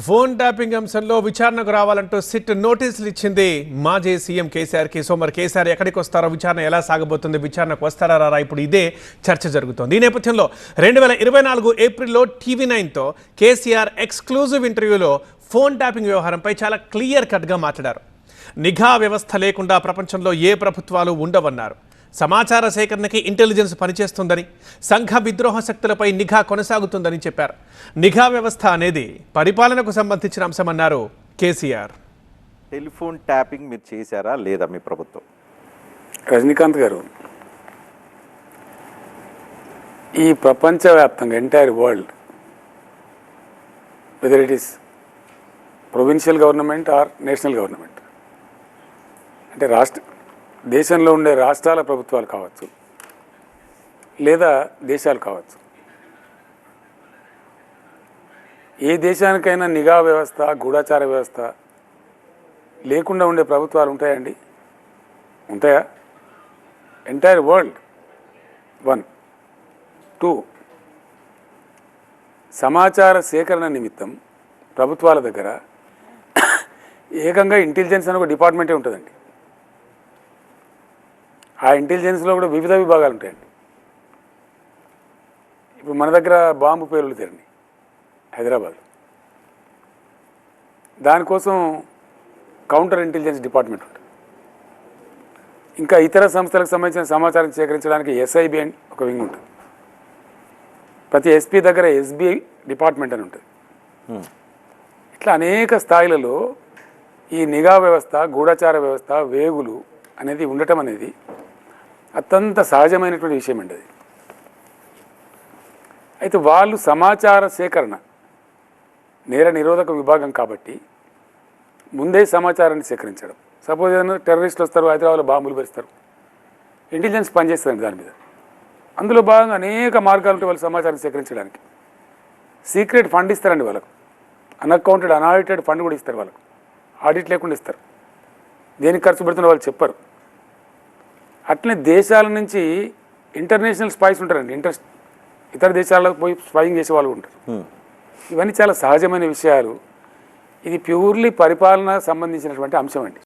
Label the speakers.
Speaker 1: Phone tapping అంశంలో విచారణకు రావాలంటూ SIT నోటీసులు ఇచ్చింది మాజీ సీఎం కేసీఆర్కి. సో మరి కేసీఆర్ ఎక్కడికి వస్తారో, విచారణ ఎలా సాగబోతుంది, విచారణకు వస్తారా రారా, ఇప్పుడు ఇదే చర్చ జరుగుతోంది. ఈ నేపథ్యంలో 2024 ఏప్రిల్లో TV9తో కేసీఆర్ ఎక్స్క్లూజివ్ ఇంటర్వ్యూలో ఫోన్ ట్యాపింగ్ వ్యవహారంపై చాలా క్లియర్ కట్గా మాట్లాడారు. నిఘా వ్యవస్థ లేకుండా ప్రపంచంలో ఏ ప్రభుత్వాలు ఉండవన్నారు. సమాచార సేకరణకి ఇంటెలిజెన్స్ పనిచేస్తుందని, సంఘ విద్రోహ శక్తులపై నిఘా కొనసాగుతుందని చెప్పారు. నిఘా వ్యవస్థ అనేది పరిపాలనకు సంబంధించిన అంశమన్నారు కేసీఆర్.
Speaker 2: టెలిఫోన్ ట్యాపింగ్ మీరు చేశారా లేదా మీ ప్రభుత్వం?
Speaker 3: రజనీకాంత్ గారు, ఈ ప్రపంచవ్యాప్తంగా entire world, whether it is provincial government are national government, అంటే దేశంలో ఉండే రాష్ట్రాల ప్రభుత్వాలు కావచ్చు లేదా దేశాలు కావచ్చు, ఏ దేశానికైనా నిఘా వ్యవస్థ, గూఢచార వ్యవస్థ లేకుండా ఉండే ప్రభుత్వాలు ఉంటాయండి? ఉంటాయా? Entire world. 1, 2, సమాచార సేకరణ నిమిత్తం ప్రభుత్వాల దగ్గర ఏకంగా ఇంటెలిజెన్స్ అని ఒక డిపార్ట్మెంటే ఉంటుందండి. ఆ ఇంటెలిజెన్స్లో కూడా వివిధ విభాగాలు ఉంటాయండి. ఇప్పుడు మన దగ్గర బాంబు పేలులు తెరని హైదరాబాద్, దానికోసం కౌంటర్ ఇంటెలిజెన్స్ డిపార్ట్మెంట్ ఉంటుంది. ఇంకా ఇతర సంస్థలకు సంబంధించిన సమాచారం సేకరించడానికి SIB అని ఒక వింగ్ ఉంటుంది. ప్రతి SP దగ్గర SB డిపార్ట్మెంట్ అని ఉంటుంది. ఇట్లా అనేక స్థాయిలలో ఈ నిఘా వ్యవస్థ, గూఢచార వ్యవస్థ, వేగులు అనేది ఉండటం అనేది అత్యంత సహజమైనటువంటి విషయం అండి. అది అయితే వాళ్ళు సమాచార సేకరణ నేర నిరోధక విభాగం కాబట్టి ముందే సమాచారాన్ని సేకరించడం. సపోజ్ ఏదైనా టెర్రరిస్టులు వస్తారు, హైదరాబాద్లో బాంబులు పెరుస్తారు, ఇంటెలిజెన్స్ పనిచేస్తుందండి దాని మీద. అందులో భాగంగా అనేక మార్గాలు ఉంటాయి వాళ్ళు సమాచారం సేకరించడానికి. సీక్రెట్ ఫండ్ ఇస్తారండి వాళ్ళకు, అన్అకౌంటెడ్ అన్ఆడిటెడ్ ఫండ్ కూడా ఇస్తారు వాళ్ళకు, ఆడిట్ లేకుండా ఇస్తారు. దేనికి ఖర్చు పెడుతున్న వాళ్ళు చెప్పరు. అట్లనే దేశాల నుంచి ఇంటర్నేషనల్ స్పైస్ ఉంటారండి, ఇతర దేశాలకు పోయి స్పైయింగ్ చేసే వాళ్ళు ఉంటారు. ఇవన్నీ చాలా సహజమైన విషయాలు. ఇది ప్యూర్లీ పరిపాలన సంబంధించినటువంటి అంశం అండి.